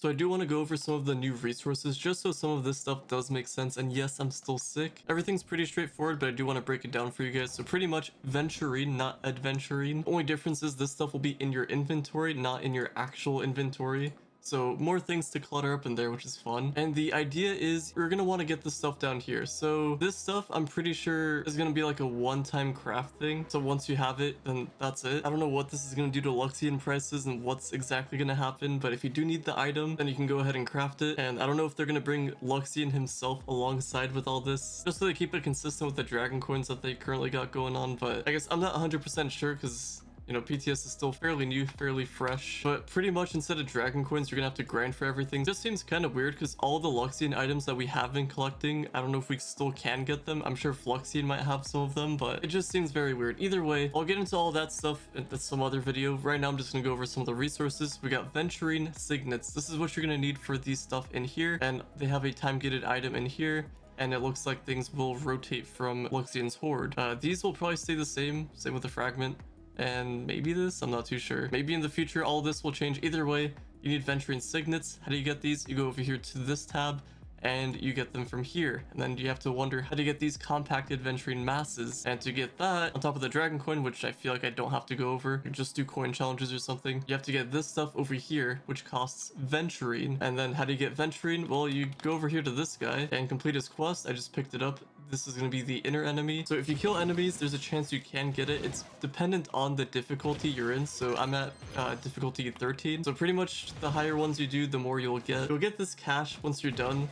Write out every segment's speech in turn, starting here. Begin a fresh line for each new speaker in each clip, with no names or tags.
So I do want to go over some of the new resources just so some of this stuff does make sense. And yes, I'm still sick. Everything's pretty straightforward, but I do want to break it down for you guys. So pretty much Venturine, not Adventurine. Only difference is this stuff will be in your inventory, not in your actual inventory. So more things to clutter up in there, which is fun. And the idea is you're going to want to get this stuff down here. So this stuff, I'm pretty sure is going to be like a one-time craft thing. So once you have it, then that's it. I don't know what this is going to do to luxion prices and what's exactly going to happen. But if you do need the item, then you can go ahead and craft it. And I don't know if they're going to bring luxion himself alongside with all this, just so they keep it consistent with the dragon coins that they currently got going on. But I guess I'm not 100% sure because, you know, PTS is still fairly new, fairly fresh, but pretty much instead of dragon coins, you're gonna have to grind for everything. Just seems kind of weird because all the luxion items that we have been collecting, I don't know if we still can get them. I'm sure Fluxion might have some of them, but it just seems very weird. Either way, I'll get into all that stuff in some other video. Right now, I'm just gonna go over some of the resources. We got Venturine Signets. This is what you're gonna need for these stuff in here, and they have a time-gated item in here. And it looks like things will rotate from Luxion's Horde. These will probably stay the same with the fragment. And maybe this, I'm not too sure. Maybe in the future all this will change. Either way, you need Venturine Signets. How do you get these? You go over here to this tab and you get them from here, and then you have to wonder how to get these compacted Venturine masses. And to get that on top of the dragon coin, which I feel like I don't have to go over, you just do coin challenges or something, you have to get this stuff over here, which costs Venturine. And then how do you get Venturine? Well, you go over here to this guy and complete his quest. I just picked it up. This is going to be the inner enemy. So if you kill enemies, there's a chance you can get it. It's dependent on the difficulty you're in. So I'm at difficulty 13. So pretty much the higher ones you do, the more you'll get. You'll get this cash once you're done.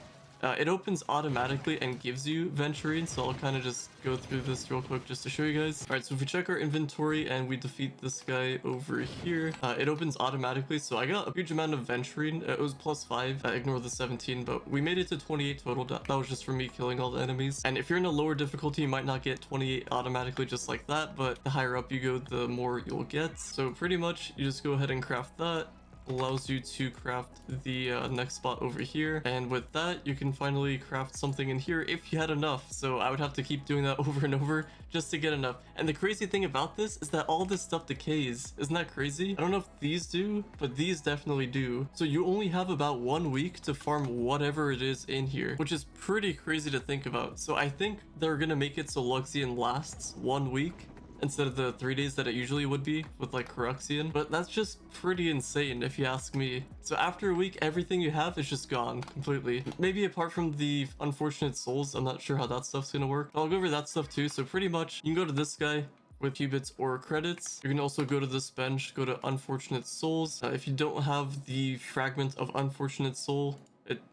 It opens automatically and gives you Venturine, so I'll kind of just go through this real quick just to show you guys. Alright, so if we check our inventory and we defeat this guy over here, it opens automatically. So I got a huge amount of Venturine. It was +5, ignore the 17, but we made it to 28 total. That was just for me killing all the enemies. And if you're in a lower difficulty, you might not get 28 automatically just like that, but the higher up you go, the more you'll get. So pretty much you just go ahead and craft that. Allows you to craft the next spot over here, and with that you can finally craft something in here if you had enough. So I would have to keep doing that over and over just to get enough. And the crazy thing about this is that all this stuff decays. Isn't that crazy? I don't know if these do, but these definitely do. So you only have about 1 week to farm whatever it is in here, which is pretty crazy to think about. So I think they're gonna make it so Luxion lasts 1 week instead of the 3 days that it usually would be with like Coruxian. But that's just pretty insane if you ask me. So after a week, everything you have is just gone completely. Maybe apart from the unfortunate souls, I'm not sure how that stuff's gonna work. I'll go over that stuff too. So pretty much you can go to this guy with qubits or credits. You can also go to this bench, go to unfortunate souls. If you don't have the fragment of unfortunate soul,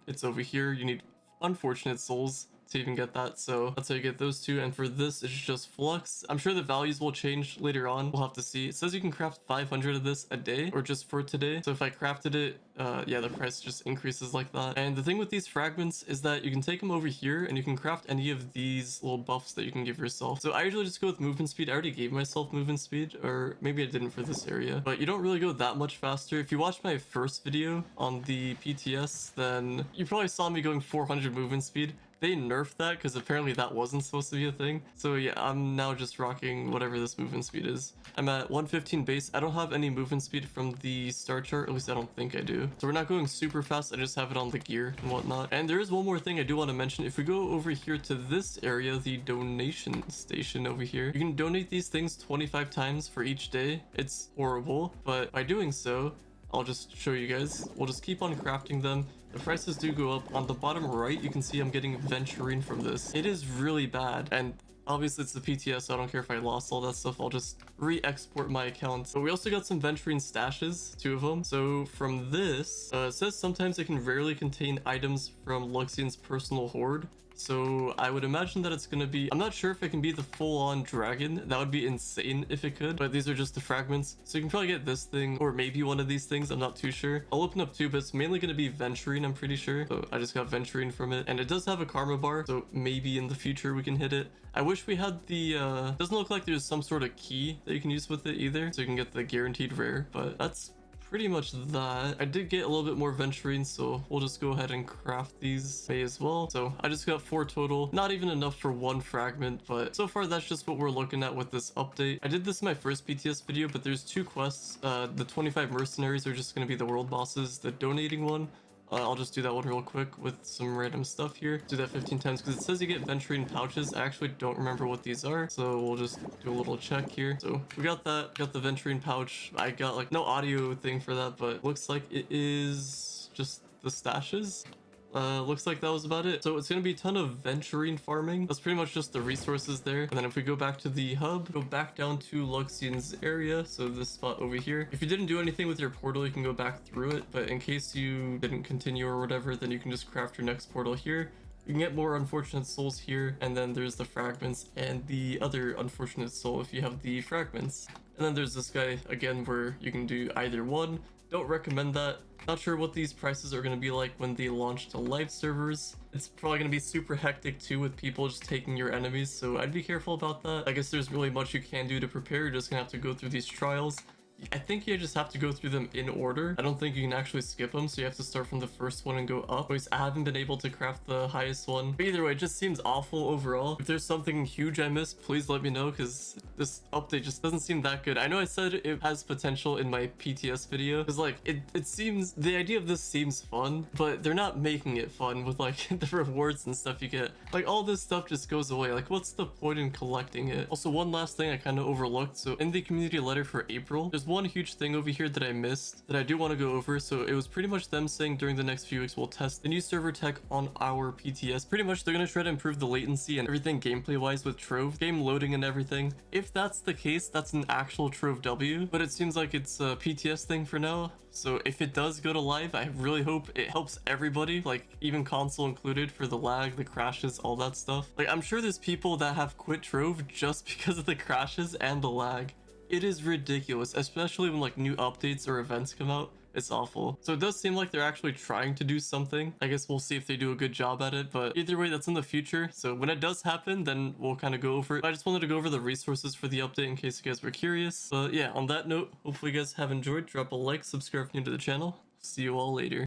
it's over here. You need unfortunate souls to even get that, so that's how you get those two. And for this, it's just flux. I'm sure the values will change later on. We'll have to see. It says you can craft 500 of this a day, or just for today. So if I crafted it, yeah, the price just increases like that. And the thing with these fragments is that you can take them over here and you can craft any of these little buffs that you can give yourself. So I usually just go with movement speed. I already gave myself movement speed, or maybe I didn't for this area, but you don't really go that much faster. If you watched my first video on the PTS, then you probably saw me going 400 movement speed. They nerfed that because apparently that wasn't supposed to be a thing. So yeah, I'm now just rocking whatever this movement speed is. I'm at 115 base. I don't have any movement speed from the star chart, at least I don't think I do. So we're not going super fast. I just have it on the gear and whatnot. And there is one more thing I do want to mention. If we go over here to this area, the donation station over here, you can donate these things 25 times for each day. It's horrible, but by doing so, I'll just show you guys. We'll just keep on crafting them. The prices do go up. On the bottom right, you can see I'm getting Venturine from this. It is really bad. And obviously it's the PTS, so I don't care if I lost all that stuff. I'll just re-export my account. But we also got some Venturine stashes, 2 of them. So from this, it says sometimes it can rarely contain items from Luxion's personal hoard. So I would imagine that it's going to be, I'm not sure if it can be the full-on dragon. That would be insane if it could, but these are just the fragments. So you can probably get this thing or maybe one of these things. I'm not too sure. I'll open up 2, but it's mainly going to be Venturine, I'm pretty sure. So I just got Venturine from it, and it does have a karma bar, so maybe in the future we can hit it. I wish we had the, doesn't look like there's some sort of key that you can use with it either, so you can get the guaranteed rare, but that's pretty much that. I did get a little bit more Venturine, so we'll just go ahead and craft these may as well. So I just got 4 total, not even enough for 1 fragment, but so far that's just what we're looking at with this update. I did this in my first PTS video, but there's 2 quests. The 25 mercenaries are just going to be the world bosses. The donating one I'll just do that one real quick with some random stuff here. Do that 15 times because it says you get Venturine pouches. I actually don't remember what these are, so we'll just do a little check here. So we got that, got the Venturine pouch. I got like no audio thing for that, but looks like it is just the stashes. Looks like that was about it. So it's gonna be a ton of Venturine farming. That's pretty much just the resources there. And then if we go back to the hub, go back down to Luxion's area, so this spot over here. If you didn't do anything with your portal, you can go back through it, but in case you didn't continue or whatever, then you can just craft your next portal here. You can get more unfortunate souls here, and then there's the fragments and the other unfortunate soul if you have the fragments. And then there's this guy again where you can do either one. Don't recommend that. Not sure what these prices are going to be like when they launch to live servers. It's probably going to be super hectic too with people just taking your enemies, so I'd be careful about that. I guess there's really much you can do to prepare. You're just going to have to go through these trials. I think you just have to go through them in order. I don't think you can actually skip them, so you have to start from the first one and go up. At least I haven't been able to craft the highest one. But either way, it just seems awful overall. If there's something huge I missed, please let me know, because this update just doesn't seem that good. I know I said it has potential in my PTS video, because like it seems, the idea of this seems fun, but they're not making it fun with like the rewards and stuff you get. Like all this stuff just goes away. Like what's the point in collecting it? Also, one last thing I kind of overlooked. So in the community letter for April, there's one huge thing over here that I missed that I do want to go over. So it was pretty much them saying during the next few weeks we'll test the new server tech on our PTS. Pretty much they're going to try to improve the latency and everything gameplay wise with Trove, game loading and everything. If that's the case, that's an actual Trove W, but it seems like it's a PTS thing for now. So if it does go to live, I really hope it helps everybody, like even console included, for the lag, the crashes, all that stuff. Like I'm sure there's people that have quit Trove just because of the crashes and the lag. It is ridiculous, especially when like new updates or events come out. It's awful. So it does seem like they're actually trying to do something. I guess we'll see if they do a good job at it, but either way, that's in the future. So when it does happen, then we'll kind of go over it. I just wanted to go over the resources for the update in case you guys were curious. But yeah, on that note, hopefully you guys have enjoyed. Drop a like, subscribe if you're new to the channel. See you all later.